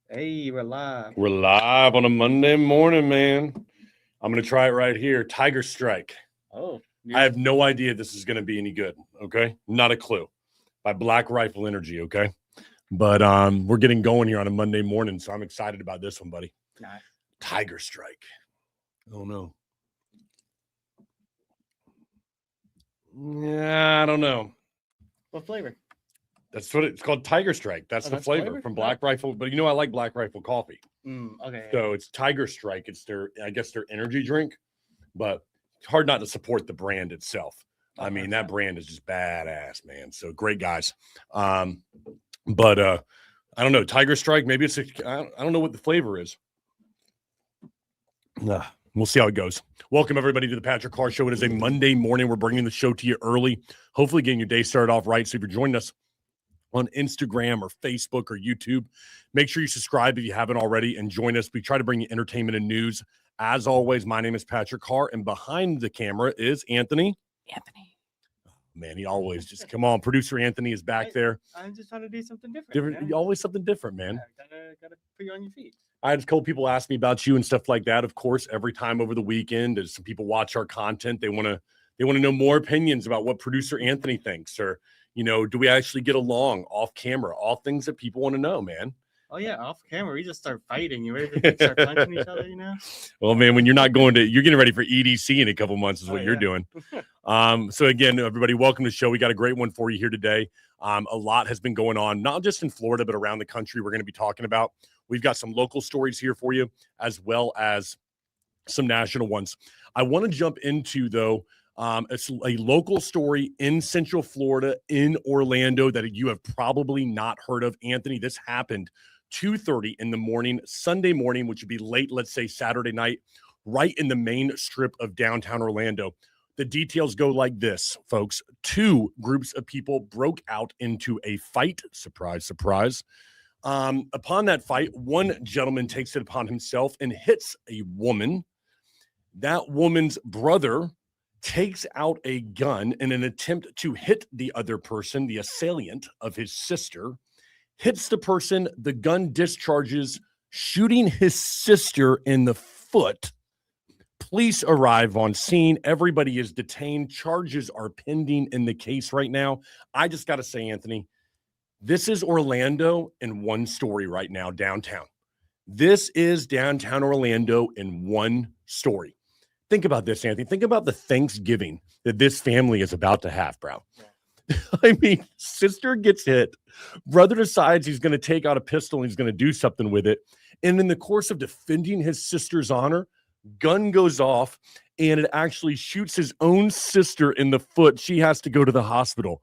Hey, we're live. We're live on a Monday morning, man. I'm going to try it right here. Tiger Strike. Oh, I have no idea this is going to be any good, okay? Not a clue. By Black Rifle Energy, okay? But we're getting going here on a Monday morning, so I'm excited about this one, buddy. nice. Tiger Strike. Oh, no. Yeah, I don't know. What flavor? That's what it's called, Tiger Strike. That's Oh, the that's flavor flavor? from Black Rifle. But I like Black Rifle coffee. Okay. So it's Tiger Strike. It's their energy drink, but it's hard not to support the brand itself. I mean, that brand is just badass, man. So great guys. But I don't know, Tiger Strike. Maybe it's I don't know what the flavor is. We'll see how it goes. Welcome, everybody, to the Patrick Carr Show. It is a Monday morning. We're bringing the show to you early, hopefully getting your day started off right. So if you're joining us on Instagram or Facebook or YouTube, make sure you subscribe if you haven't already and join us. We try to bring you entertainment and news. As always, my name is Patrick Carr, and behind the camera is Anthony. Man, he always just come on. Producer Anthony is back there. I'm just trying to do something different. Always something different, man. Gotta put you on your feet. I had a couple people ask me about you and stuff like that. Of course, every time over the weekend, as some people watch our content, they want to know more opinions about what producer Anthony thinks, or do we actually get along off camera? All things that people want to know, man. Oh yeah, off camera we just start fighting. You ready to start punching each other? Well, man, when you're not you're getting ready for EDC in a couple months is what you're doing. So again, everybody, welcome to the show. We got a great one for you here today. A lot has been going on, not just in Florida, but around the country. We're going to be talking about. We've got some local stories here for you, as well as some national ones. I want to jump into, though, it's a local story in Central Florida, in Orlando, that you have probably not heard of. Anthony, this happened 2:30 in the morning, Sunday morning, which would be late, let's say Saturday night, right in the main strip of downtown Orlando. The details go like this, folks. Two groups of people broke out into a fight. Surprise, surprise. Upon that fight, one gentleman takes it upon himself and hits a woman. That woman's brother takes out a gun in an attempt to hit the other person, the assailant of his sister, hits the person, the gun discharges, shooting his sister in the foot. Police arrive on scene. Everybody is detained. Charges are pending in the case right now. I just got to say, Anthony, this is Orlando in one story right now, downtown. This is downtown Orlando in one story. Think about this, Anthony. Think about the Thanksgiving that this family is about to have, bro. I mean, sister gets hit. Brother decides he's going to take out a pistol and he's going to do something with it. And in the course of defending his sister's honor, gun goes off and it actually shoots his own sister in the foot. She has to go to the hospital.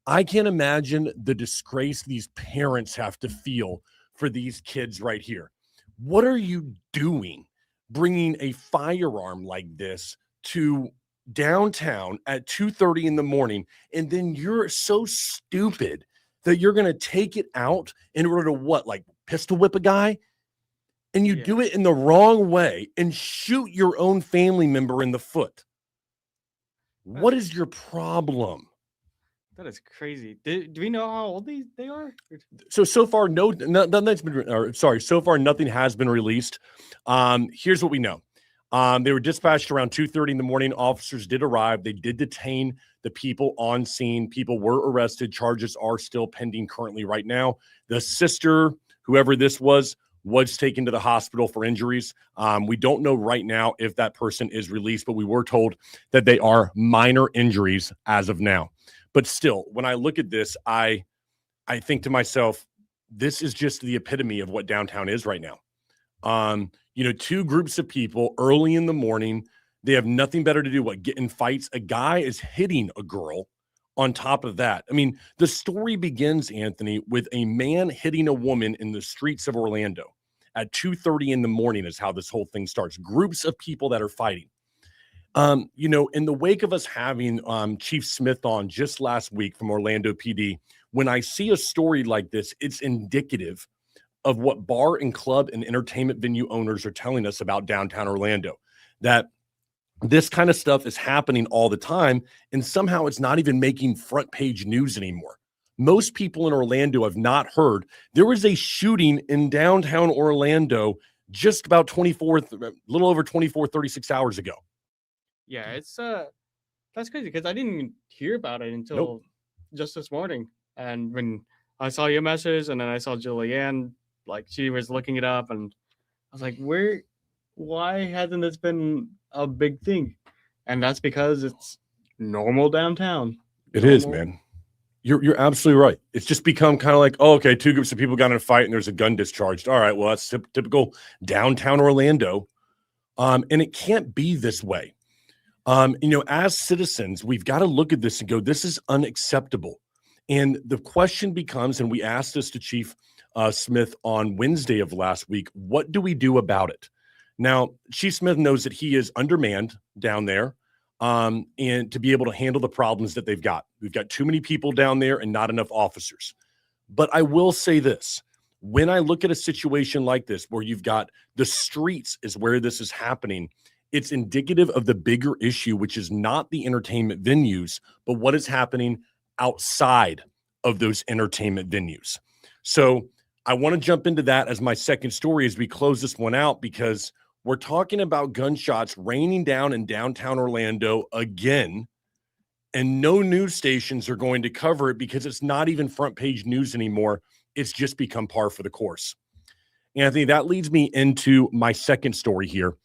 I can't imagine the disgrace these parents have to feel for these kids right here. What are you doing bringing a firearm like this to downtown at 2:30 in the morning, and then you're so stupid that you're going to take it out in order to what, like pistol whip a guy? And you do it in the wrong way and shoot your own family member in the foot. What is your problem? That is crazy. Do we know how old they are? So far, so far nothing has been released. Here's what we know. They were dispatched around 2:30 in the morning. Officers did arrive. They did detain the people on scene. People were arrested. Charges are still pending currently right now. The sister, whoever this was taken to the hospital for injuries. We don't know right now if that person is released, but we were told that they are minor injuries as of now. But still, when I look at this, I think to myself, this is just the epitome of what downtown is right now. Two groups of people early in the morning, they have nothing better to do but get in fights. A guy is hitting a girl on top of that. I mean, the story begins, Anthony, with a man hitting a woman in the streets of Orlando at 2:30 in the morning is how this whole thing starts. Groups of people that are fighting. In the wake of us having Chief Smith on just last week from Orlando PD, when I see a story like this, it's indicative of what bar and club and entertainment venue owners are telling us about downtown Orlando, that this kind of stuff is happening all the time, and somehow it's not even making front page news anymore. Most people in Orlando have not heard. There was a shooting in downtown Orlando just about a little over 36 hours ago. Yeah, it's that's crazy because I didn't even hear about it until Nope. just this morning. And when I saw your message, and then I saw Julianne, like she was looking it up, and I was like, why hasn't this been a big thing? And that's because it's normal downtown. It is, Normal. man. You're absolutely right. It's just become kind of like, oh, okay, two groups of people got in a fight and there's a gun discharged. All right, well, that's typical downtown Orlando. And it can't be this way. As citizens, we've got to look at this and go, this is unacceptable. And the question becomes, and we asked this to Chief Smith on Wednesday of last week, what do we do about it? Now, Chief Smith knows that he is undermanned down there. And to be able to handle the problems that they've got. We've got too many people down there and not enough officers. But I will say this, when I look at a situation like this, where you've got the streets is where this is happening, it's indicative of the bigger issue, which is not the entertainment venues, but what is happening outside of those entertainment venues. So I want to jump into that as my second story as we close this one out, because we're talking about gunshots raining down in downtown Orlando again, and no news stations are going to cover it because it's not even front page news anymore. It's just become par for the course. Anthony, that leads me into my second story here.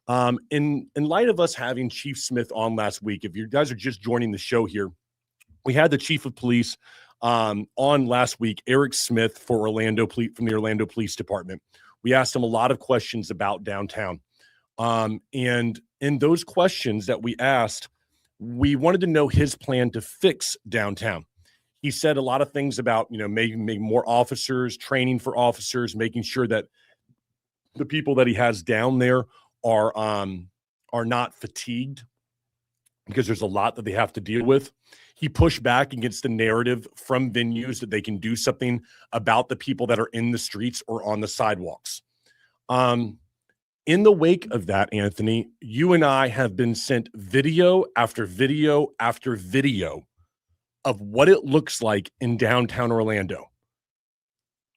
In light of us having Chief Smith on last week, if you guys are just joining the show here, we had the chief of police on last week, Eric Smith from the Orlando Police Department. We asked him a lot of questions about downtown. And in those questions that we asked, we wanted to know his plan to fix downtown. He said a lot of things about, making more officers, training for officers, making sure that the people that he has down there are not fatigued, because there's a lot that they have to deal with. He pushed back against the narrative from venues that they can do something about the people that are in the streets or on the sidewalks. In the wake of that, Anthony, you and I have been sent video after video after video of what it looks like in downtown Orlando.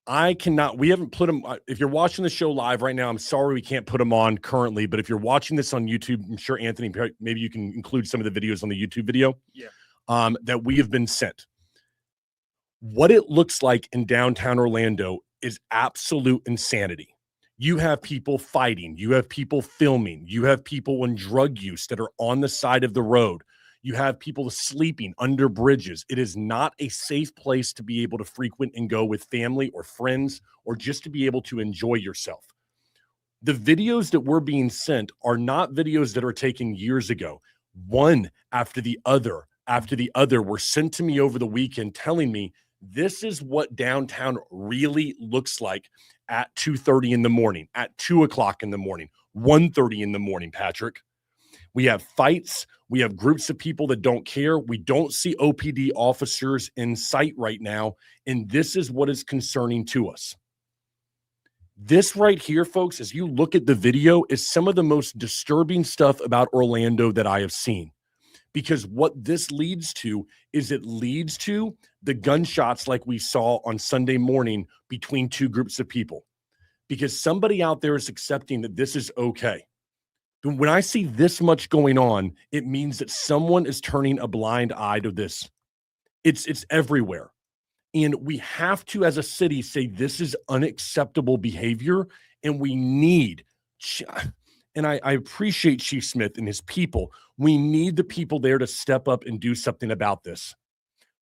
We haven't put them, if you're watching the show live right now, I'm sorry we can't put them on currently, but if you're watching this on YouTube, I'm sure, Anthony, maybe you can include some of the videos on the YouTube video that we have been sent. What it looks like in downtown Orlando is absolute insanity. You have people fighting. You have people filming. You have people in drug use that are on the side of the road. You have people sleeping under bridges. It is not a safe place to be able to frequent and go with family or friends, or just to be able to enjoy yourself. The videos that we're being sent are not videos that are taken years ago. One after the other were sent to me over the weekend, telling me this is what downtown really looks like at 2:30 in the morning, at 2 o'clock in the morning, 1:30 in the morning, Patrick. We have fights. We have groups of people that don't care. We don't see OPD officers in sight right now. And this is what is concerning to us. This right here, folks, as you look at the video, is some of the most disturbing stuff about Orlando that I have seen. Because what this leads to is it leads to the gunshots like we saw on Sunday morning between two groups of people. Because somebody out there is accepting that this is okay. When I see this much going on, it means that someone is turning a blind eye to this. It's everywhere. And we have to, as a city, say this is unacceptable behavior, and we need, and I appreciate Chief Smith and his people. We need the people there to step up and do something about this.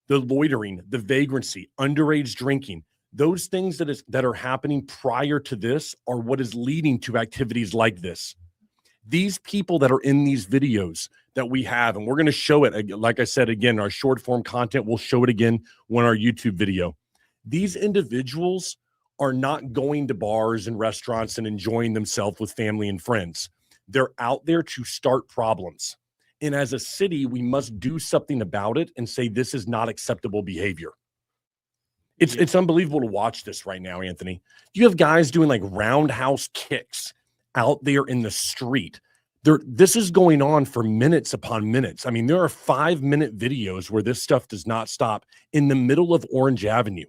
The loitering, the vagrancy, underage drinking, those things that are happening prior to this are what is leading to activities like this. These people that are in these videos that we have, and we're going to show it, like I said, again, our short form content, we'll show it again on our YouTube video. These individuals are not going to bars and restaurants and enjoying themselves with family and friends. They're out there to start problems. And as a city, we must do something about it and say this is not acceptable behavior. It's unbelievable to watch this right now, Anthony. You have guys doing like roundhouse kicks out there in the street. This is going on for minutes upon minutes. I mean, there are 5-minute videos where this stuff does not stop in the middle of Orange Avenue.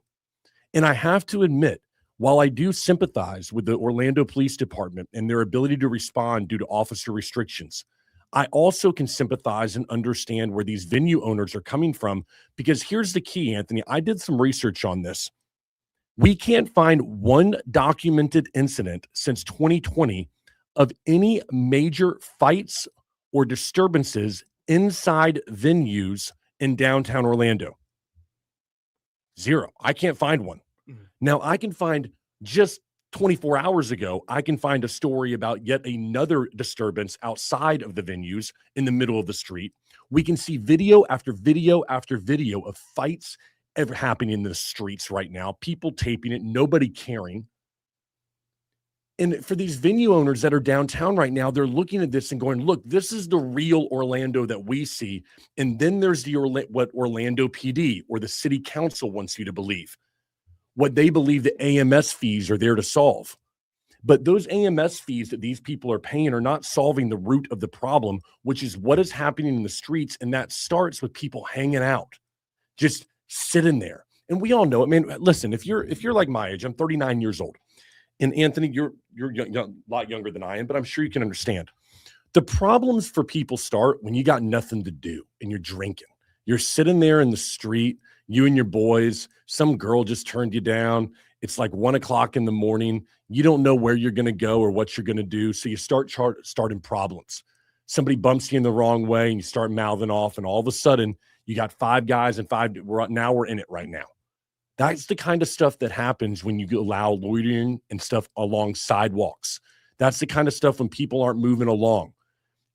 And I have to admit, while I do sympathize with the Orlando Police Department and their ability to respond due to officer restrictions, I also can sympathize and understand where these venue owners are coming from, because here's the key, Anthony. I did some research on this. We can't find one documented incident since 2020 of any major fights or disturbances inside venues in downtown Orlando. Zero. I can't find one. Now, I can find just 24 hours ago, I can find a story about yet another disturbance outside of the venues in the middle of the street. We can see video after video after video of fights ever happening in the streets right now, people taping it, nobody caring. And for these venue owners that are downtown right now, they're looking at this and going, look, this is the real Orlando that we see. And then there's what Orlando PD or the city council wants you to believe, what they believe the AMS fees are there to solve. But those AMS fees that these people are paying are not solving the root of the problem, which is what is happening in the streets. And that starts with people hanging out, just sitting there. And we all know, I mean, listen, if you're like my age, I'm 39 years old. And Anthony, you're a lot younger than I am, but I'm sure you can understand. The problems for people start when you got nothing to do and you're drinking. You're sitting there in the street, you and your boys, some girl just turned you down. It's like 1 o'clock in the morning. You don't know where you're going to go or what you're going to do. So you starting problems. Somebody bumps you in the wrong way and you start mouthing off. And all of a sudden you got 5 guys and 5. Now we're in it right now. That's the kind of stuff that happens when you allow loitering and stuff along sidewalks. That's the kind of stuff when people aren't moving along.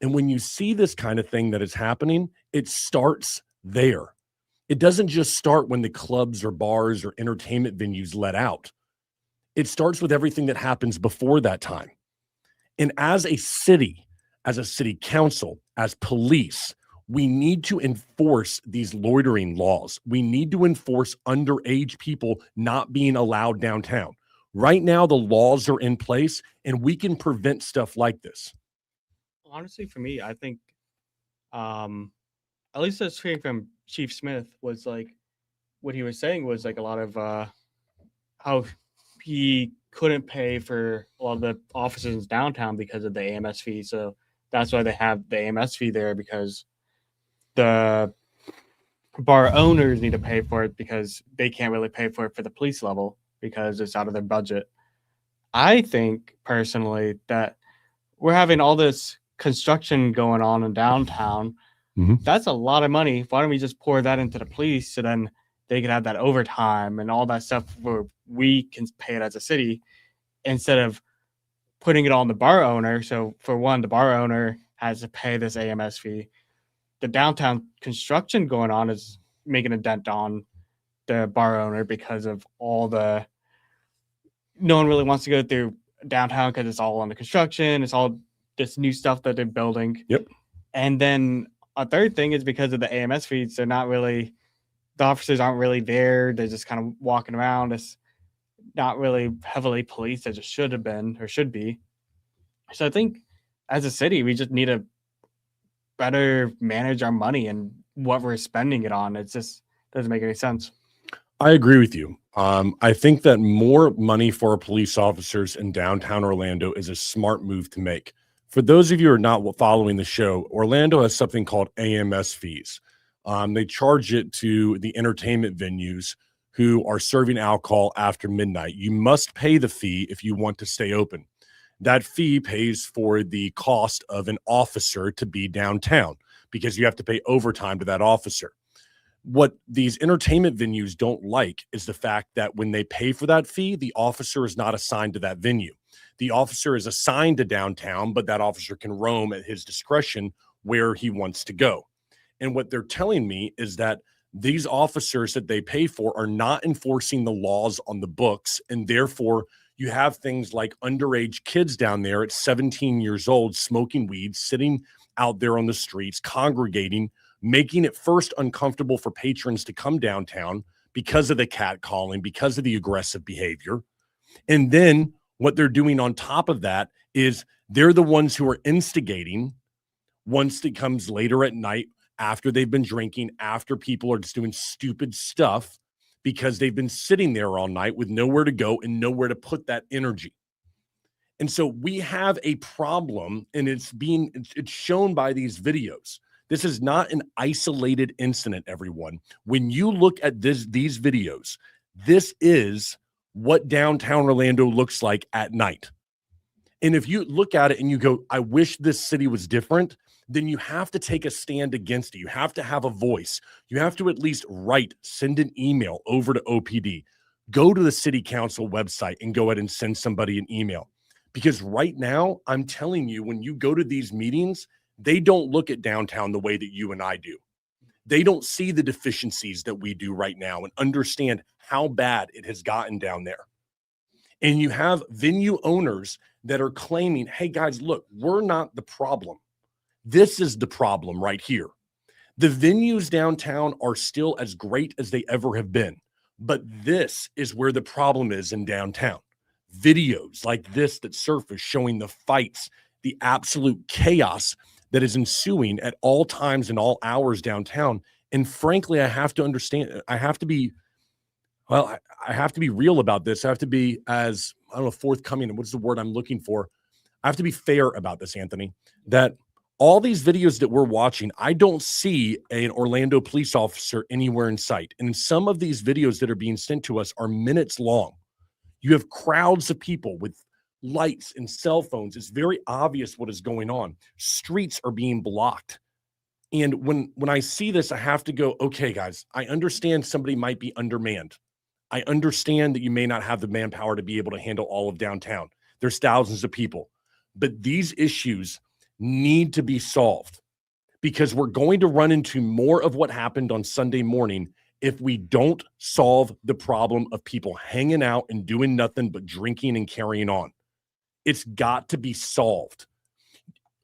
And when you see this kind of thing that is happening, it starts there. It doesn't just start when the clubs or bars or entertainment venues let out. It starts with everything that happens before that time. And as a city council, as police, we need to enforce these loitering laws. We need to enforce underage people not being allowed downtown. Right now, the laws are in place and we can prevent stuff like this. Honestly, for me, I think, at least that's hearing from Chief Smith was like, what he was saying was like a lot of how he couldn't pay for a lot of the offices downtown because of the AMS fee. So that's why they have the AMS fee there, because the bar owners need to pay for it because they can't really pay for it for the police level because it's out of their budget. I think personally that we're having all this construction going on in downtown. Mm-hmm. That's a lot of money. Why don't we just pour that into the police so then they can have that overtime and all that stuff where we can pay it as a city instead of putting it on the bar owner. So for one, the bar owner has to pay this AMS fee. The downtown construction going on is making a dent on the bar owner because of all the, no one really wants to go through downtown because it's all under construction. It's all this new stuff that they're building. Yep. And then a third thing is because of the AMS feeds, they're not really, the officers aren't really there. They're just kind of walking around. It's not really heavily policed as it should have been or should be. So I think as a city, we just need to better manage our money and what we're spending it on. It just doesn't make any sense. I agree with you. I think that more money for police officers in downtown Orlando is a smart move to make. For those of you who are not following the show, Orlando has something called AMS fees. They charge it to the entertainment venues who are serving alcohol after midnight. You must pay the fee if you want to stay open. That fee pays for the cost of an officer to be downtown because you have to pay overtime to that officer. What these entertainment venues don't like is the fact that when they pay for that fee, the officer is not assigned to that venue. The officer is assigned to downtown, but that officer can roam at his discretion where he wants to go. And what they're telling me is that these officers that they pay for are not enforcing the laws on the books, and therefore you have things like underage kids down there at 17 years old smoking weed, sitting out there on the streets, congregating, making it first uncomfortable for patrons to come downtown because of the catcalling, because of the aggressive behavior. And then what they're doing on top of that is They're the ones who are instigating once it comes later at night after they've been drinking, after people are just doing stupid stuff because they've been sitting there all night with nowhere to go and nowhere to put that energy. And so we have a problem, and it's shown by these videos. This is not an isolated incident, everyone. When you look at these videos, this is what downtown Orlando looks like at night. And if you look at it and you go, I wish this city was different, then you have to take a stand against it. You have to have a voice. You have to at least send an email over to OPD. Go to the city council website and go ahead and send somebody an email. Because right now, I'm telling you, when you go to these meetings, they don't look at downtown the way that you and I do. They don't see the deficiencies that we do right now and understand how bad it has gotten down there. And you have venue owners that are claiming, hey guys, look, we're not the problem. This is the problem right here. The venues downtown are still as great as they ever have been, but this is where the problem is in downtown. Videos like this that surface showing the fights, the absolute chaos that is ensuing at all times and all hours downtown. And frankly, I have to understand, I have to be real about this. I have to be forthcoming. What's the word I'm looking for? I have to be fair about this, Anthony, that all these videos that we're watching, I don't see an Orlando police officer anywhere in sight. And some of these videos that are being sent to us are minutes long. You have crowds of people with lights and cell phones. It's very obvious what is going on. Streets are being blocked. And when I see this, I have to go, okay, guys, I understand somebody might be undermanned. I understand that you may not have the manpower to be able to handle all of downtown. There's thousands of people. But these issues need to be solved because we're going to run into more of what happened on Sunday morning if we don't solve the problem of people hanging out and doing nothing but drinking and carrying on. It's got to be solved.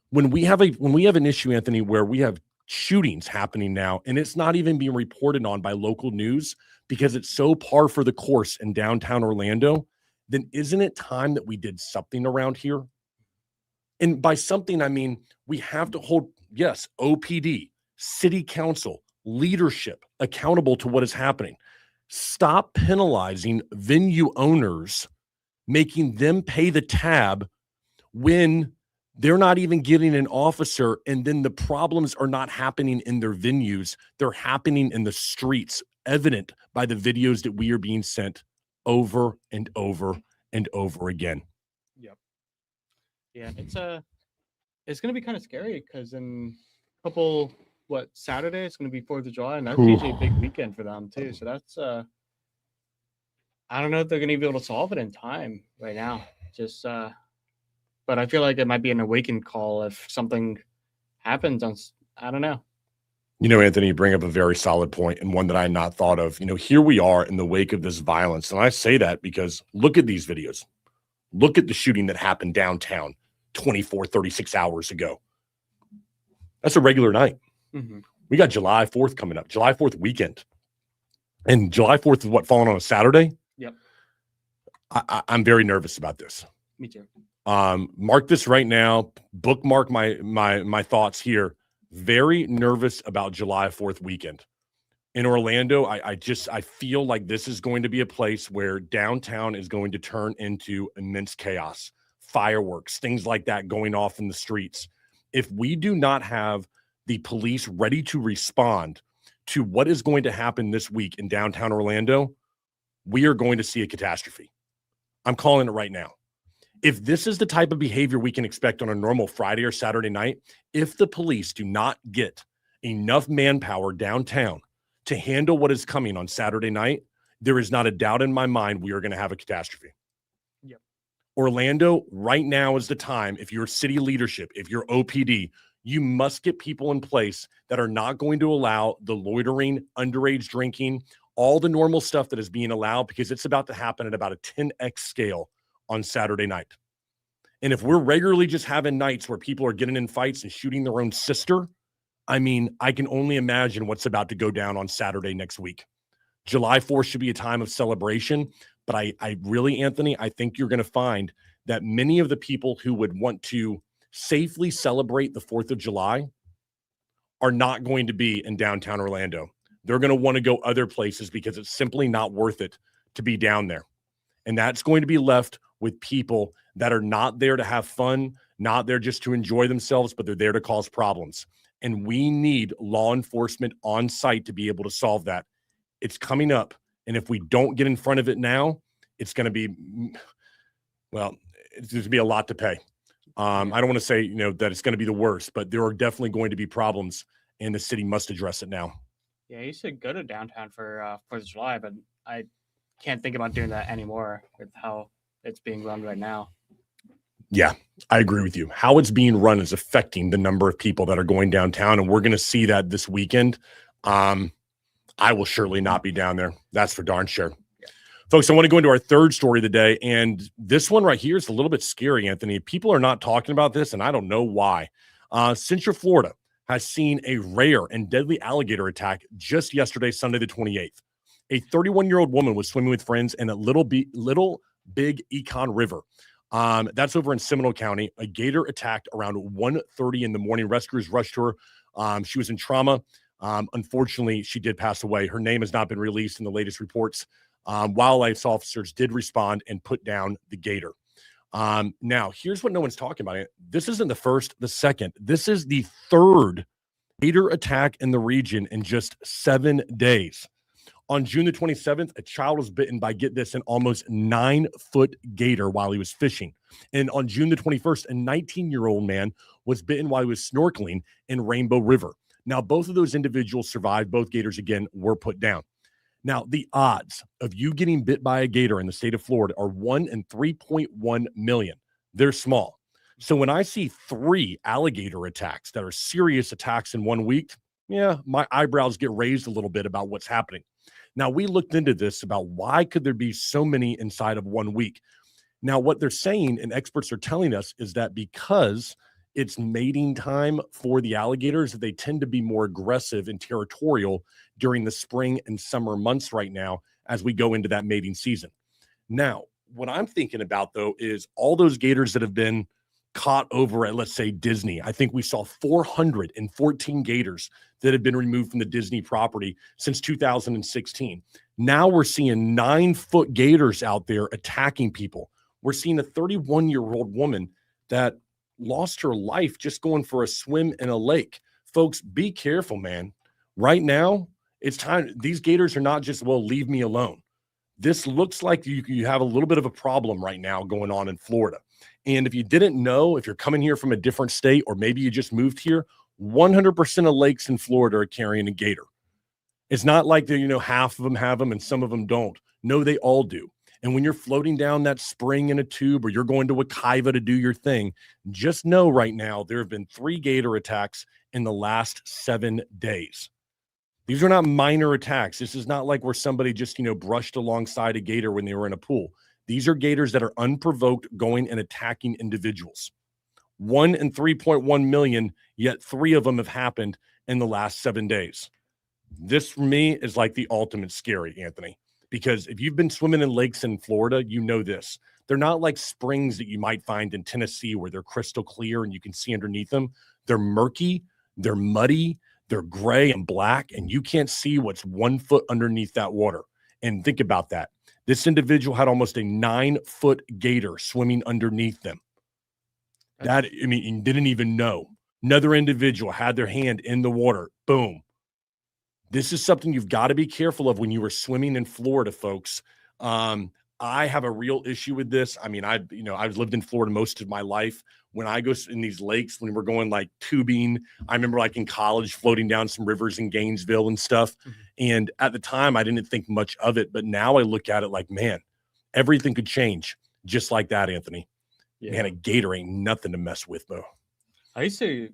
When we have an issue, Anthony, where we have shootings happening now, and it's not even being reported on by local news because it's so par for the course in downtown Orlando, then isn't it time that we did something around here? And by something, I mean, we have to hold, yes, OPD, city council, leadership accountable to what is happening. Stop penalizing venue owners, making them pay the tab when they're not even getting an officer, and then the problems are not happening in their venues. They're happening in the streets, evident by the videos that we are being sent over and over and over again. Yep. Yeah, it's going to be kind of scary because in a couple, Saturday, it's going to be 4th of July, and that's usually a big weekend for them too. So that's, I don't know if they're going to be able to solve it in time right now. Just, but I feel like it might be an awakened call if something happens on, I don't know. You know, Anthony, you bring up a very solid point and one that I had not thought of. You know, here we are in the wake of this violence. And I say that because look at these videos. Look at the shooting that happened downtown 24, 36 hours ago. That's a regular night. Mm-hmm. We got July 4th coming up, July 4th weekend. And July 4th is falling on a Saturday? Yep. I'm very nervous about this. Me too. Mark this right now. Bookmark my thoughts here. Very nervous about July 4th weekend. In Orlando, I feel like this is going to be a place where downtown is going to turn into immense chaos, fireworks, things like that going off in the streets. If we do not have the police ready to respond to what is going to happen this week in downtown Orlando, we are going to see a catastrophe. I'm calling it right now. If this is the type of behavior we can expect on a normal Friday or Saturday night, if the police do not get enough manpower downtown to handle what is coming on Saturday night, there is not a doubt in my mind we are going to have a catastrophe. Yep. Orlando, right now is the time. If you're city leadership, if you're OPD, you must get people in place that are not going to allow the loitering, underage drinking, all the normal stuff that is being allowed, because it's about to happen at about a 10x scale on Saturday night. And if we're regularly just having nights where people are getting in fights and shooting their own sister, I mean, I can only imagine what's about to go down on Saturday next week. July 4th should be a time of celebration, But I really, Anthony, I think you're going to find that many of the people who would want to safely celebrate the 4th of July are not going to be in downtown Orlando. They're going to want to go other places because it's simply not worth it to be down there. And that's going to be left with people that are not there to have fun, not there just to enjoy themselves, but they're there to cause problems. And we need law enforcement on site to be able to solve that. It's coming up. And if we don't get in front of it now, it's going to be, well, there's going to be a lot to pay. I don't want to say, that it's going to be the worst, but there are definitely going to be problems, and the city must address it now. Yeah, I used to go to downtown for 4th of July, but I can't think about doing that anymore with how it's being run right now. Yeah, I agree with you. How it's being run is affecting the number of people that are going downtown, and we're going to see that this weekend. I will surely not be down there. That's for darn sure. Yeah. Folks, I want to go into our third story of the day, and this one right here is a little bit scary, Anthony. People are not talking about this, and I don't know why. Central Florida has seen a rare and deadly alligator attack just yesterday, Sunday the 28th. A 31-year-old woman was swimming with friends in a Little Big Econ River. That's over in Seminole County. A gator attacked around 1:30 in the morning. Rescuers rushed her. She was in trauma. Unfortunately, she did pass away. Her name has not been released in the latest reports. Wildlife officers did respond and put down the gator. Now, here's what no one's talking about. This isn't the first, the second. This is the third gator attack in the region in just 7 days. On June the 27th, a child was bitten by, get this, an almost 9-foot gator while he was fishing. And on June the 21st, a 19-year-old man was bitten while he was snorkeling in Rainbow River. Now, both of those individuals survived. Both gators, again, were put down. Now, the odds of you getting bit by a gator in the state of Florida are 1 in 3.1 million. They're small. So when I see 3 alligator attacks that are serious attacks in 1 week, yeah, my eyebrows get raised a little bit about what's happening. Now, we looked into this about why could there be so many inside of 1 week. Now, what they're saying and experts are telling us is that because it's mating time for the alligators, they tend to be more aggressive and territorial during the spring and summer months right now as we go into that mating season. Now, what I'm thinking about, though, is all those gators that have been caught over at, let's say, Disney. I think we saw 414 gators that have been removed from the Disney property since 2016. Now we're seeing 9-foot gators out there attacking people. We're seeing a 31-year-old woman that lost her life just going for a swim in a lake. Folks, be careful, man. Right now, it's time. These gators are not just, well, leave me alone. This looks like you have a little bit of a problem right now going on in Florida. And if you didn't know, if you're coming here from a different state, or maybe you just moved here, 100% of lakes in Florida are carrying a gator. It's not like half of them have them and some of them don't. No, they all do. And when you're floating down that spring in a tube, or you're going to Wekiva to do your thing, just know right now there have been 3 gator attacks in the last 7 days. These are not minor attacks. This is not like where somebody just, brushed alongside a gator when they were in a pool. These are gators that are unprovoked going and attacking individuals. 1 in 3.1 million, yet 3 of them have happened in the last 7 days. This, for me, is like the ultimate scary, Anthony. Because if you've been swimming in lakes in Florida, you know this. They're not like springs that you might find in Tennessee where they're crystal clear and you can see underneath them. They're murky, they're muddy, they're gray and black, and you can't see what's 1 foot underneath that water. And think about that. This individual had almost a 9-foot gator swimming underneath them. Didn't even know. Another individual had their hand in the water. Boom. This is something you've got to be careful of when you are swimming in Florida, folks. I have a real issue with this. I've lived in Florida most of my life. When I go in these lakes, when we're going like tubing, I remember like in college floating down some rivers in Gainesville and stuff. Mm-hmm. And at the time, I didn't think much of it. But now I look at it like, man, everything could change just like that, Anthony. Yeah. Man, a gator ain't nothing to mess with, though. I used to,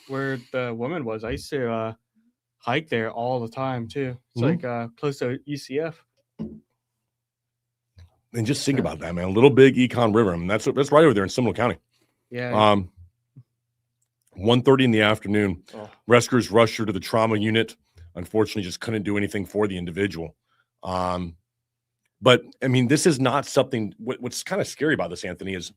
where the woman was, I used to hike there all the time too. It's like close to UCF. And just think about that, man. Little Big Econ River. That's right over there in Seminole County. Yeah. 1:30 in the afternoon. Oh. Rescuers rushed her to the trauma unit. Unfortunately, just couldn't do anything for the individual. But I mean, this is not something. What's kind of scary about this, Anthony, is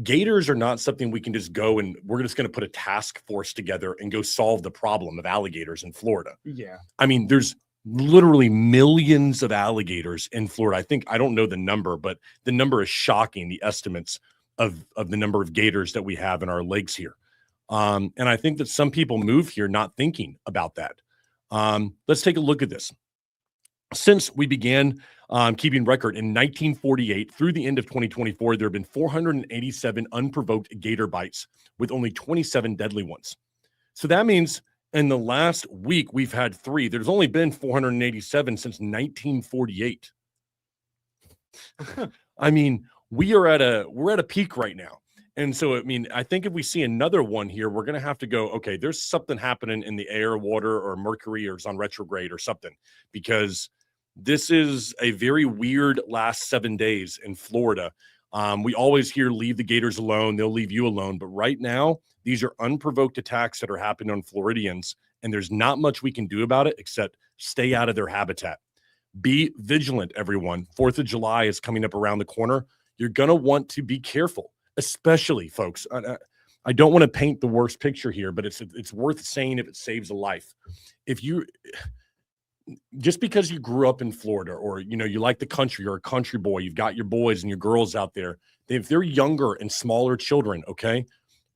gators are not something we can just go and we're just going to put a task force together and go solve the problem of alligators in Florida. Yeah. I mean, there's literally millions of alligators in Florida. I don't know the number, but the number is shocking, the estimates of the number of gators that we have in our lakes here. And I think that some people move here not thinking about that. Let's take a look at this. Since we began keeping record in 1948 through the end of 2024, there have been 487 unprovoked gator bites with only 27 deadly ones. So that means in the last week, we've had 3. There's only been 487 since 1948. I mean, we're at a peak right now. And so, I mean, I think if we see another one here, we're going to have to go, okay, there's something happening in the air, water, or Mercury, or it's on retrograde or something, because this is a very weird last 7 days in Florida. We always hear leave the gators alone. They'll leave you alone. But right now, these are unprovoked attacks that are happening on Floridians, and there's not much we can do about it except stay out of their habitat. Be vigilant, everyone. 4th of July is coming up around the corner. You're going to want to be careful, especially, folks. I don't want to paint the worst picture here, but it's worth saying if it saves a life. If you just because you grew up in Florida or, you know, you like the country, you're a country boy, you've got your boys and your girls out there. If they're younger and smaller children, okay,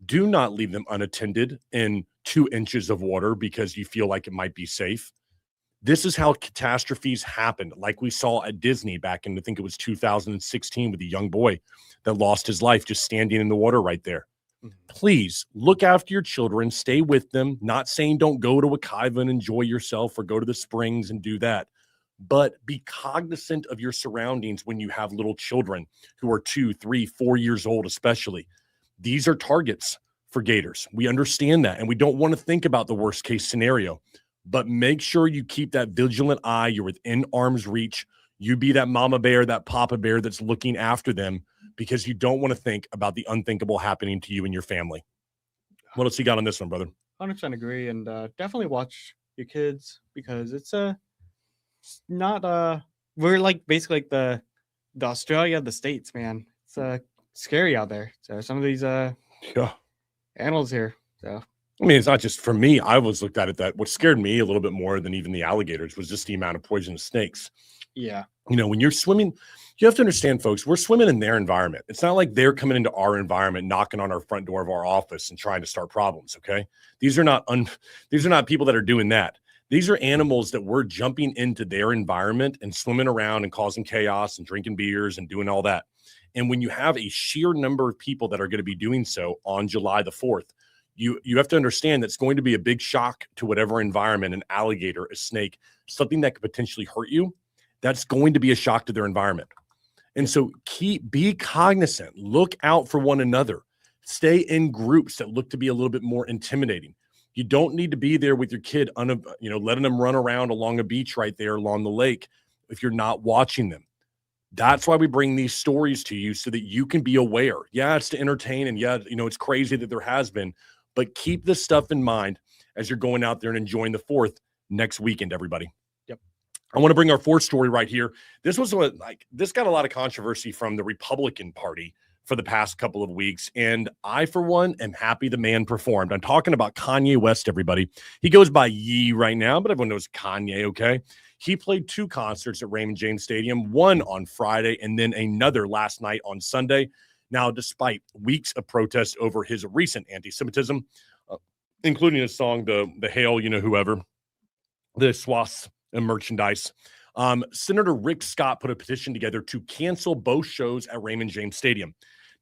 do not leave them unattended in 2 inches of water because you feel like it might be safe. This is how catastrophes happen, like we saw at Disney back in, I think it was 2016, with a young boy that lost his life just standing in the water right there. Please look after your children, stay with them. Not saying don't go to Wekiva and enjoy yourself or go to the springs and do that, but be cognizant of your surroundings when you have little children who are 2, 3, 4 years old, especially. These are targets for gators. We understand that, and we don't want to think about the worst case scenario, but make sure you keep that vigilant eye. You're within arm's reach. You be that mama bear, that papa bear that's looking after them, because you don't want to think about the unthinkable happening to you and your family. What else you got on this one, brother? 100% agree, and definitely watch your kids, because it's not we're like basically like the Australia of the States, man. It's scary out there. So some of these animals here. So I mean, it's not just for me. I always looked at it that what scared me a little bit more than even the alligators was just the amount of poisonous snakes. Yeah. You know, when you're swimming, you have to understand, folks, we're swimming in their environment. It's not like they're coming into our environment, knocking on our front door of our office and trying to start problems. Okay. These are not people that are doing that. These are animals that we're jumping into their environment and swimming around and causing chaos and drinking beers and doing all that. And when you have a sheer number of people that are going to be doing so on July the 4th, you have to understand that's going to be a big shock to whatever environment, an alligator, a snake, something that could potentially hurt you. That's going to be a shock to their environment. And so be cognizant, look out for one another, stay in groups that look to be a little bit more intimidating. You don't need to be there with your kid, letting them run around along a beach right there along the lake if you're not watching them. That's why we bring these stories to you, so that you can be aware. Yeah, it's to entertain, and yeah, it's crazy that there has been, but keep this stuff in mind as you're going out there and enjoying the 4th next weekend, everybody. Yep. I want to bring our 4th story right here. This got a lot of controversy from the Republican Party for the past couple of weeks, and I, for one, am happy the man performed. I'm talking about Kanye West, everybody. He goes by Ye right now, but everyone knows Kanye, okay? He played 2 concerts at Raymond James Stadium, one on Friday and then another last night on Sunday. Now, despite weeks of protest over his recent anti-Semitism, including his song, the Hail, whoever, the swaths and merchandise, Senator Rick Scott put a petition together to cancel both shows at Raymond James Stadium.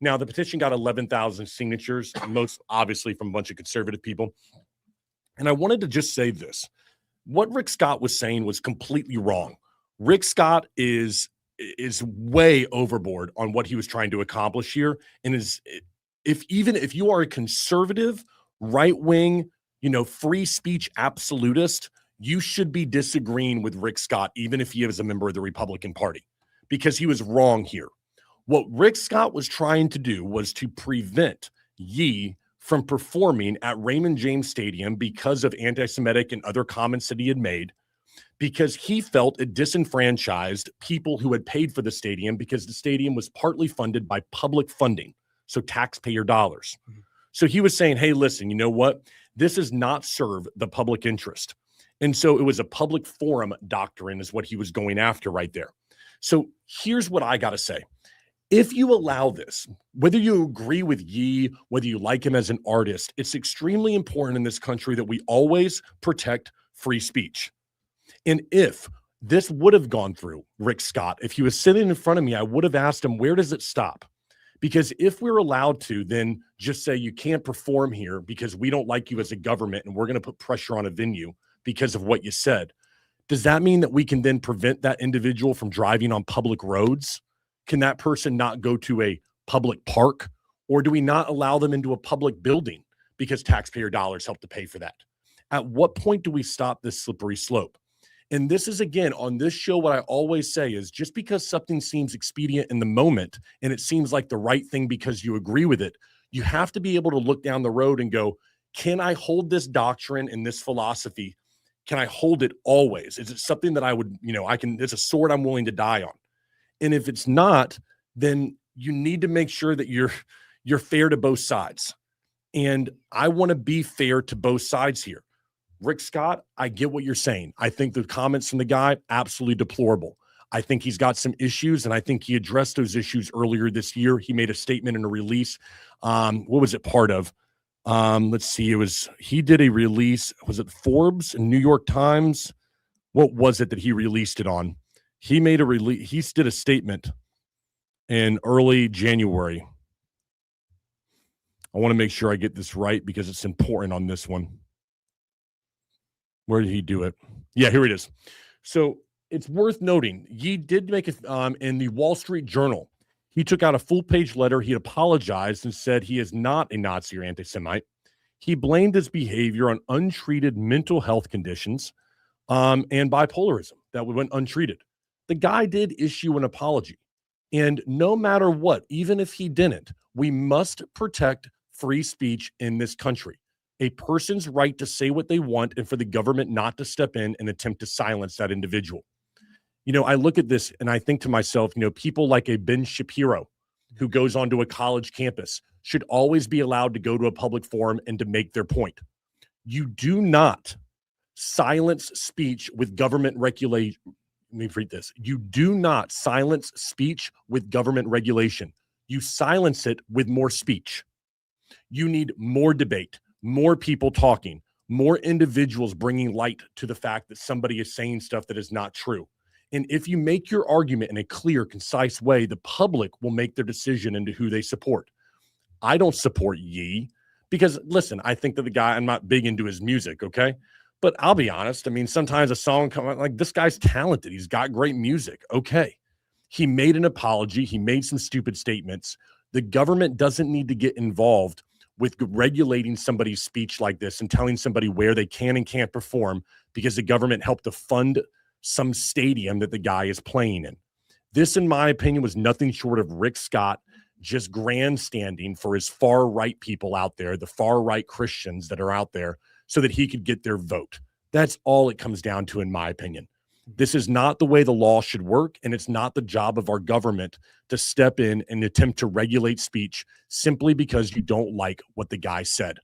Now, the petition got 11,000 signatures, most obviously from a bunch of conservative people. And I wanted to just say this. What Rick Scott was saying was completely wrong. Rick Scott is way overboard on what he was trying to accomplish here. And if you are a conservative, right-wing, free speech absolutist, you should be disagreeing with Rick Scott, even if he is a member of the Republican Party, because he was wrong here. What Rick Scott was trying to do was to prevent Ye from performing at Raymond James Stadium because of anti-Semitic and other comments that he had made, because he felt it disenfranchised people who had paid for the stadium because the stadium was partly funded by public funding, so taxpayer dollars. Mm-hmm. So he was saying, hey, listen, you know what? This does not serve the public interest. And so it was a public forum doctrine is what he was going after right there. So here's what I got to say. If you allow this, whether you agree with Ye, whether you like him as an artist, it's extremely important in this country that we always protect free speech. And if this would have gone through Rick Scott, if he was sitting in front of me, I would have asked him, where does it stop? Because if we're allowed to then just say you can't perform here because we don't like you as a government and we're going to put pressure on a venue because of what you said, does that mean that we can then prevent that individual from driving on public roads? Can that person not go to a public park? Or do we not allow them into a public building because taxpayer dollars help to pay for that? At what point do we stop this slippery slope? And this is, again, on this show, what I always say is just because something seems expedient in the moment and it seems like the right thing because you agree with it, you have to be able to look down the road and go, can I hold this doctrine and this philosophy? Can I hold it always? Is it something that I would, it's a sword I'm willing to die on? And if it's not, then you need to make sure that you're fair to both sides. And I want to be fair to both sides here. Rick Scott, I get what you're saying. I think the comments from the guy, absolutely deplorable. I think he's got some issues, and I think he addressed those issues earlier this year. He made a statement in a release. What was it part of? Let's see. He did a release. Was it Forbes and New York Times? What was it that he released it on? He made a release. He did a statement in early January. I want to make sure I get this right because it's important on this one. Where did he do it? Yeah, here it is. So it's worth noting, Ye did make it in the Wall Street Journal. He took out a full-page letter. He apologized and said he is not a Nazi or anti-Semite. He blamed his behavior on untreated mental health conditions and bipolarism that went untreated. The guy did issue an apology. And no matter what, even if he didn't, we must protect free speech in this country. A person's right to say what they want and for the government not to step in and attempt to silence that individual. I look at this and I think to myself, people like a Ben Shapiro who goes onto a college campus should always be allowed to go to a public forum and to make their point. You do not silence speech with government regulation. Let me read this. You do not silence speech with government regulation. You silence it with more speech. You need more debate, more people talking, more individuals bringing light to the fact that somebody is saying stuff that is not true. And if you make your argument in a clear, concise way, the public will make their decision into who they support. I don't support Ye because, listen, I think that the guy, I'm not big into his music, okay? But I'll be honest. Sometimes a song comes like, this guy's talented. He's got great music. Okay. He made an apology. He made some stupid statements. The government doesn't need to get involved with regulating somebody's speech like this and telling somebody where they can and can't perform because the government helped to fund some stadium that the guy is playing in. This, in my opinion, was nothing short of Rick Scott just grandstanding for his far-right people out there, the far-right Christians that are out there, so that he could get their vote. That's all it comes down to, in my opinion. This is not the way the law should work, and it's not the job of our government to step in and attempt to regulate speech simply because you don't like what the guy said.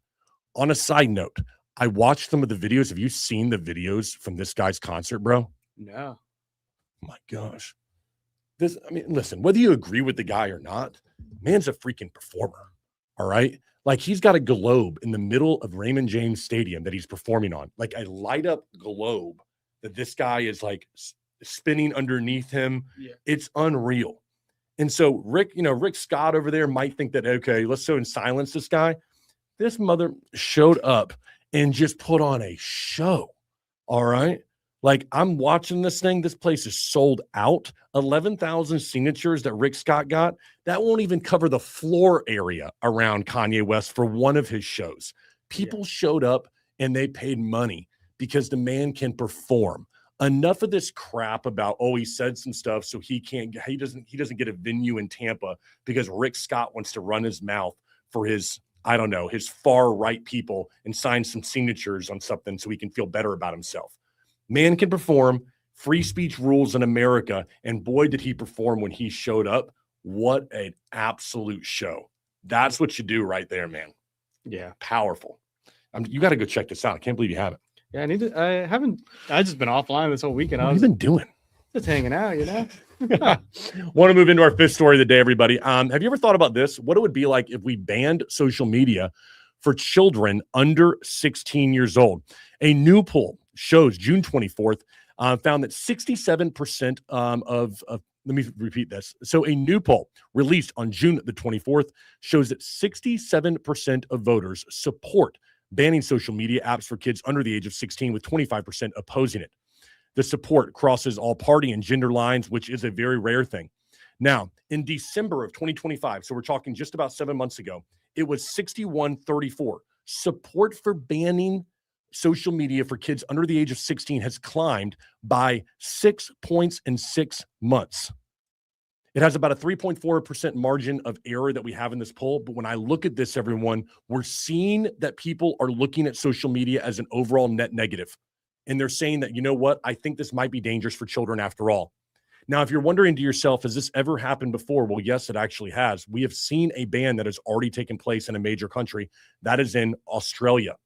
On a side note, I watched some of the videos. Have you seen the videos from this guy's concert, bro? No. Oh my gosh. Listen, whether you agree with the guy or not, man's a freaking performer. All right. Like, he's got a globe in the middle of Raymond James Stadium that he's performing on, like a light up globe that this guy is like spinning underneath him. Yeah. It's unreal. And so Rick Scott over there might think that, okay, let's go and silence this guy. This mother showed up and just put on a show. All right. Like, I'm watching this thing. This place is sold out. 11,000 signatures that Rick Scott got. That won't even cover the floor area around Kanye West for one of his shows. People showed up and they paid money because the man can perform. Enough of this crap about, he said some stuff so he doesn't get a venue in Tampa because Rick Scott wants to run his mouth for his far right people and sign some signatures on something so he can feel better about himself. Man can perform. Free speech rules in America. And boy, did he perform when he showed up. What an absolute show. That's what you do right there, man. Yeah. Powerful. You got to go check this out. I can't believe you haven't. Yeah, I need to. I just been offline this whole weekend. What have you been doing? Just hanging out, you know? Want to move into our fifth story of the day, everybody. Have you ever thought about this? What it would be like if we banned social media for children under 16 years old? A new poll shows June 24th found that 67% let me repeat this. So a new poll released on June the 24th shows that 67% of voters support banning social media apps for kids under the age of 16, with 25% opposing it. The support crosses all party and gender lines, which is a very rare thing. Now, in December of 2025, so we're talking just about 7 months ago, it was 61-34. Support for banning social media for kids under the age of 16 has climbed by 6 points in 6 months. It has about a 3.4% margin of error that we have in this poll. But when I look at this, everyone, we're seeing that people are looking at social media as an overall net negative. And they're saying that, you know what, I think this might be dangerous for children after all. Now, if you're wondering to yourself, has this ever happened before? Well, yes, it actually has. We have seen a ban that has already taken place in a major country. That is in Australia.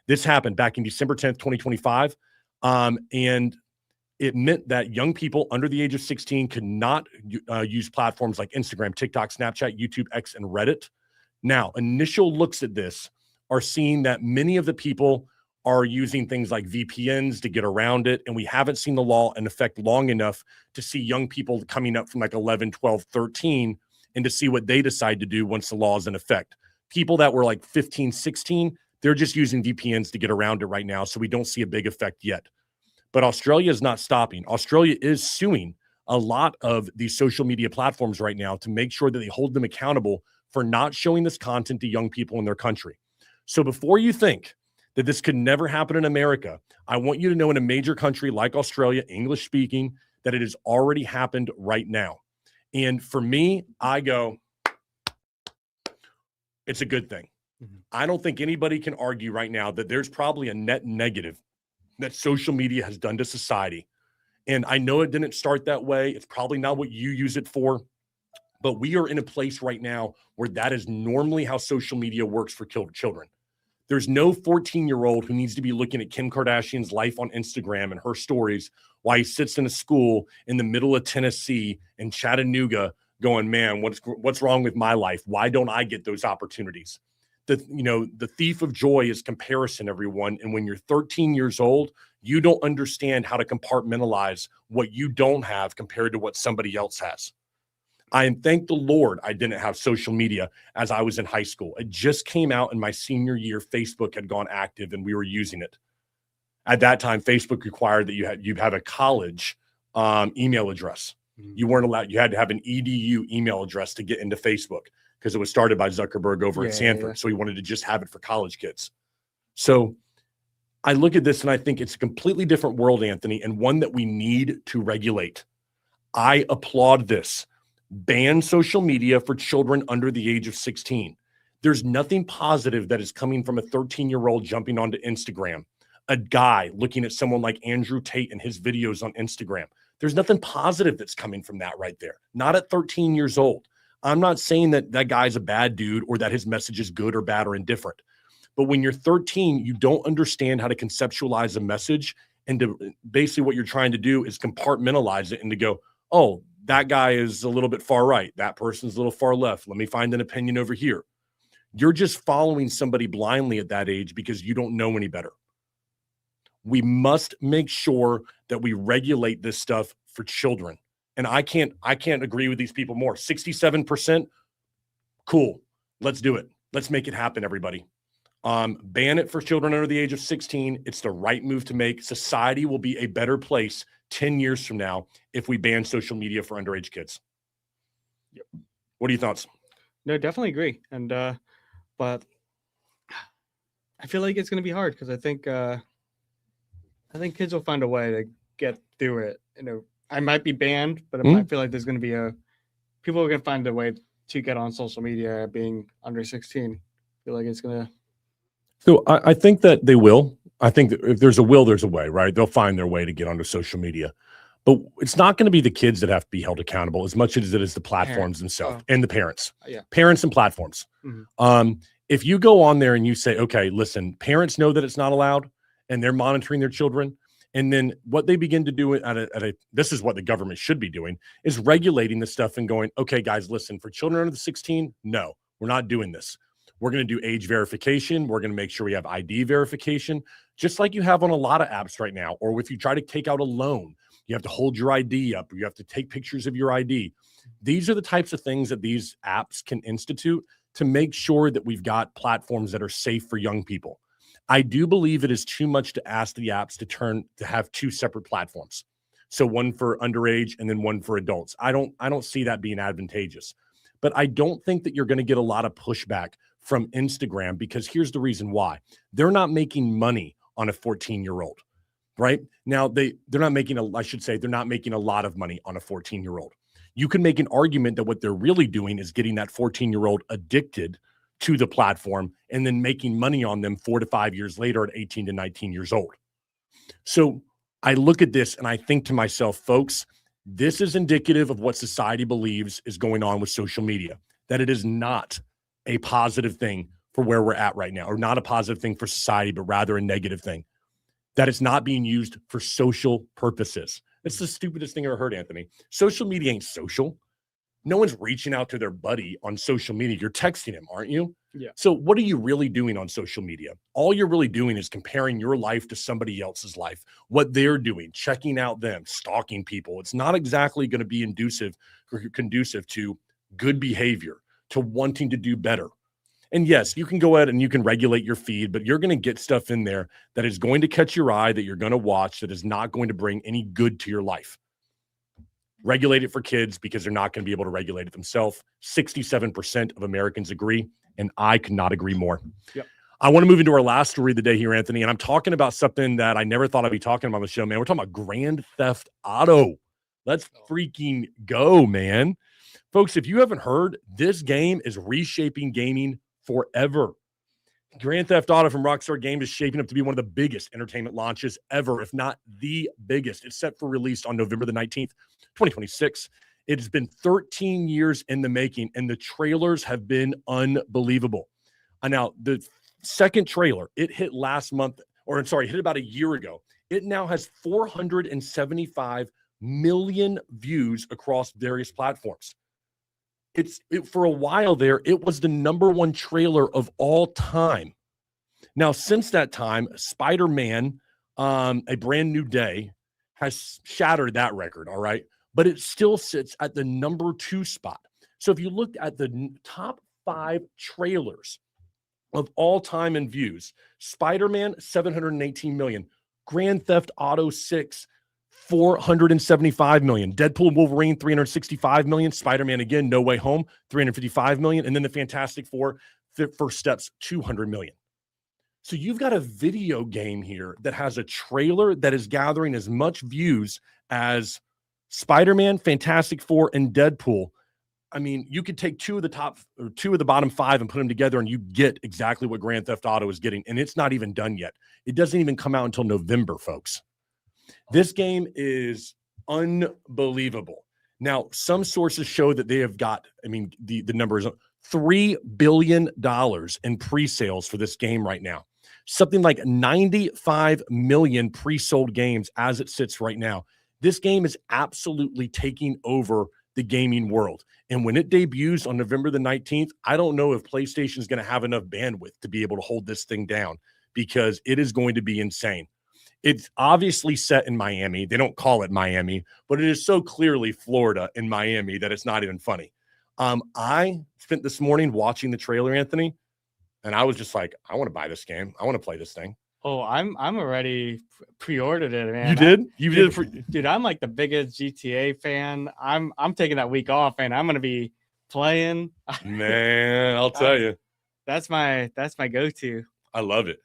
This happened back in December 10th, 2025. And it meant that young people under the age of 16 could not use platforms like Instagram, TikTok, Snapchat, YouTube, X, and Reddit. Now, initial looks at this are seeing that many of the people are using things like VPNs to get around it. And we haven't seen the law in effect long enough to see young people coming up from like 11, 12, 13 and to see what they decide to do once the law is in effect. People that were like 15, 16, they're just using VPNs to get around it right now. So we don't see a big effect yet. But Australia is not stopping. Australia is suing a lot of these social media platforms right now to make sure that they hold them accountable for not showing this content to young people in their country. So before you think that this could never happen in America, I want you to know in a major country like Australia, English speaking, that it has already happened right now. And for me, I go, it's a good thing. I don't think anybody can argue right now that there's probably a net negative that social media has done to society. And I know it didn't start that way. It's probably not what you use it for. But we are in a place right now where that is normally how social media works for children. There's no 14-year-old who needs to be looking at Kim Kardashian's life on Instagram and her stories while he sits in a school in the middle of Tennessee in Chattanooga going, man, what's wrong with my life? Why don't I get those opportunities? The thief of joy is comparison, everyone. And when you're 13 years old, you don't understand how to compartmentalize what you don't have compared to what somebody else has. I am thank the Lord I didn't have social media as I was in high school. It just came out in my senior year. Facebook had gone active and we were using it. At that time, Facebook required that you have a college email address. You weren't allowed. You had to have an EDU email address to get into Facebook because it was started by Zuckerberg over at Stanford. Yeah. So he wanted to just have it for college kids. So I look at this and I think it's a completely different world, Anthony, and one that we need to regulate. I applaud this. Ban social media for children under the age of 16. There's nothing positive that is coming from a 13-year-old jumping onto Instagram, a guy looking at someone like Andrew Tate and his videos on Instagram. There's nothing positive that's coming from that right there. Not at 13 years old. I'm not saying that that guy's a bad dude or that his message is good or bad or indifferent. But when you're 13, you don't understand how to conceptualize a message. And basically what you're trying to do is compartmentalize it and to go, oh, that guy is a little bit far right. That person's a little far left. Let me find an opinion over here. You're just following somebody blindly at that age because you don't know any better. We must make sure that we regulate this stuff for children. And I can't agree with these people more. 67%, cool. Let's do it. Let's make it happen, everybody. Ban it for children under the age of 16. It's the right move to make. Society will be a better place 10 years from now if we ban social media for underage kids. Yep. What are your thoughts? No, definitely agree. And but I feel like it's going to be hard because I think kids will find a way to get through it. I might be banned, but I feel like there's going to be people are going to find a way to get on social media being under 16. I feel like it's going to. So I think that they will. I think that if there's a will, there's a way, right? They'll find their way to get onto social media. But it's not going to be the kids that have to be held accountable as much as it is the platforms Parents. themselves Oh. and the parents. Yeah. Parents and platforms. Mhm. If you go on there and you say, okay, listen, parents know that it's not allowed and they're monitoring their children. And then what they begin to do this is what the government should be doing, is regulating this stuff and going, okay, guys, listen, for children under 16, no, we're not doing this. We're going to do age verification. We're going to make sure we have ID verification, just like you have on a lot of apps right now. Or if you try to take out a loan, you have to hold your ID up, or you have to take pictures of your ID. These are the types of things that these apps can institute to make sure that we've got platforms that are safe for young people. I do believe it is too much to ask the apps to have two separate platforms. So one for underage and then one for adults. I don't see that being advantageous. But I don't think that you're going to get a lot of pushback from Instagram, because here's the reason why. They're not making money on a 14-year-old. Right now, they're not making they're not making a lot of money on a 14-year-old. You can make an argument that what they're really doing is getting that 14-year-old addicted to the platform and then making money on them 4 to 5 years later at 18 to 19 years old. So I look at this and I think to myself, folks, this is indicative of what society believes is going on with social media, that it is not a positive thing for where we're at right now, or not a positive thing for society, but rather a negative thing. That it's not being used for social purposes. It's the stupidest thing I ever heard, Anthony. Social media ain't social. No one's reaching out to their buddy on social media. You're texting him, aren't you? Yeah. So what are you really doing on social media? All you're really doing is comparing your life to somebody else's life, what they're doing, checking out them, stalking people. It's not exactly going to be conducive to good behavior, to wanting to do better. And yes, you can go ahead and you can regulate your feed, but you're going to get stuff in there that is going to catch your eye, that you're going to watch, that is not going to bring any good to your life. Regulate it for kids because they're not going to be able to regulate it themselves. 67% of Americans agree, and I could not agree more. Yep. I want to move into our last story of the day here, Anthony, and I'm talking about something that I never thought I'd be talking about on the show, man. We're talking about Grand Theft Auto. Let's freaking go, man. Folks, if you haven't heard, this game is reshaping gaming forever. Grand Theft Auto from Rockstar Games is shaping up to be one of the biggest entertainment launches ever, if not the biggest. It's set for release on November the 19th, 2026. It has been 13 years in the making, and the trailers have been unbelievable. Now, the second trailer, it hit hit about a year ago. It now has 475 million views across various platforms. For a while there, it was the number one trailer of all time. Now, since that time, Spider-Man, A Brand New Day, has shattered that record, all right? But it still sits at the number 2 spot. So if you looked at the top 5 trailers of all time in views, Spider-Man, 718 million. Grand Theft Auto 6, 475 million. Deadpool and Wolverine, 365 million. Spider-Man again, No Way Home, 355 million. And then the Fantastic Four, First Steps, 200 million. So you've got a video game here that has a trailer that is gathering as much views as Spider-Man, Fantastic Four, and Deadpool. I mean, you could take two of the bottom 5 and put them together, and you get exactly what Grand Theft Auto is getting. And it's not even done yet. It doesn't even come out until November, folks. This game is unbelievable. Now, some sources show that they have got, the number is $3 billion in pre-sales for this game right now. Something like 95 million pre-sold games as it sits right now. This game is absolutely taking over the gaming world. And when it debuts on November the 19th, I don't know if PlayStation is going to have enough bandwidth to be able to hold this thing down, because it is going to be insane. It's obviously set in Miami. They don't call it Miami, but it is so clearly Florida and Miami that it's not even funny. I spent this morning watching the trailer, Anthony, and I was just like, I want to buy this game. I want to play this thing. Oh, I'm already pre-ordered it, man. You did? You did? Dude, I'm like the biggest GTA fan. I'm taking that week off, and I'm gonna be playing. Man, I'll tell you. That's my go-to. I love it.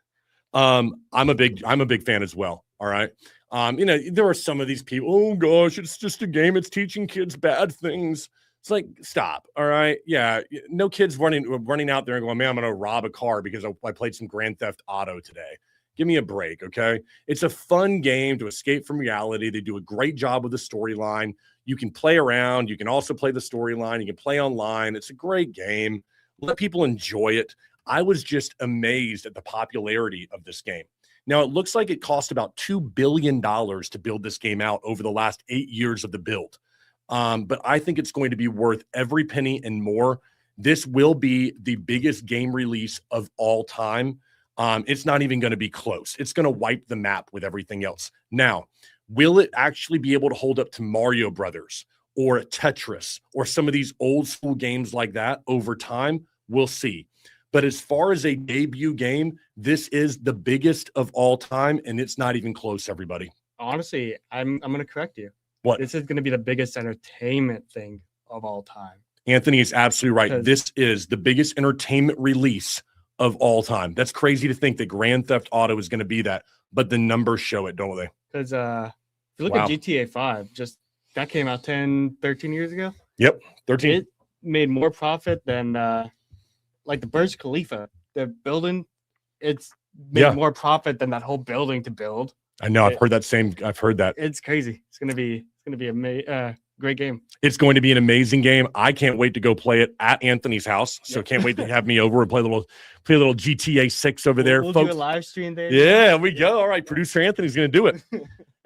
I'm a big fan as well. All right. There are some of these people, oh gosh, it's just a game. It's teaching kids bad things. It's like, stop. All right. Yeah. No kids running out there and going, man, I'm going to rob a car because I played some Grand Theft Auto today. Give me a break, okay? It's a fun game to escape from reality. They do a great job with the storyline. You can play around. You can also play the storyline. You can play online. It's a great game. Let people enjoy it. I was just amazed at the popularity of this game. Now, it looks like it cost about $2 billion to build this game out over the last 8 years of the build. But I think it's going to be worth every penny and more. This will be the biggest game release of all time. It's not even going to be close. It's going to wipe the map with everything else. Now, will it actually be able to hold up to Mario Brothers or Tetris or some of these old school games like that over time? We'll see. But as far as a debut game, this is the biggest of all time, and it's not even close, everybody. Honestly, I'm going to correct you. What? This is going to be the biggest entertainment thing of all time. Anthony is absolutely right. Because- This is the biggest entertainment release of all time. That's crazy to think that Grand Theft Auto is going to be that, but the numbers show it, don't they? Because if you look Wow. at GTA 5, just that came out 10, 13 years ago. Yep, 13. It made more profit than like the Burj Khalifa. The building, it's made Yeah. more profit than that whole building to build. I know. I've heard that. It's crazy. It's gonna be a great game. It's going to be an amazing game. I can't wait to go play it at Anthony's house. So Yep. can't wait to have me over and play a little GTA 6 over there, We'll folks. do a live stream there. Yeah, we go. All right, producer Anthony's going to do it.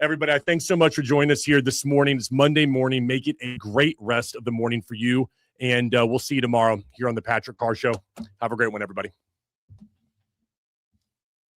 Everybody, thanks so much for joining us here this morning. It's Monday morning. Make it a great rest of the morning for you. And we'll see you tomorrow here on the Patrick Carr Show. Have a great one, everybody.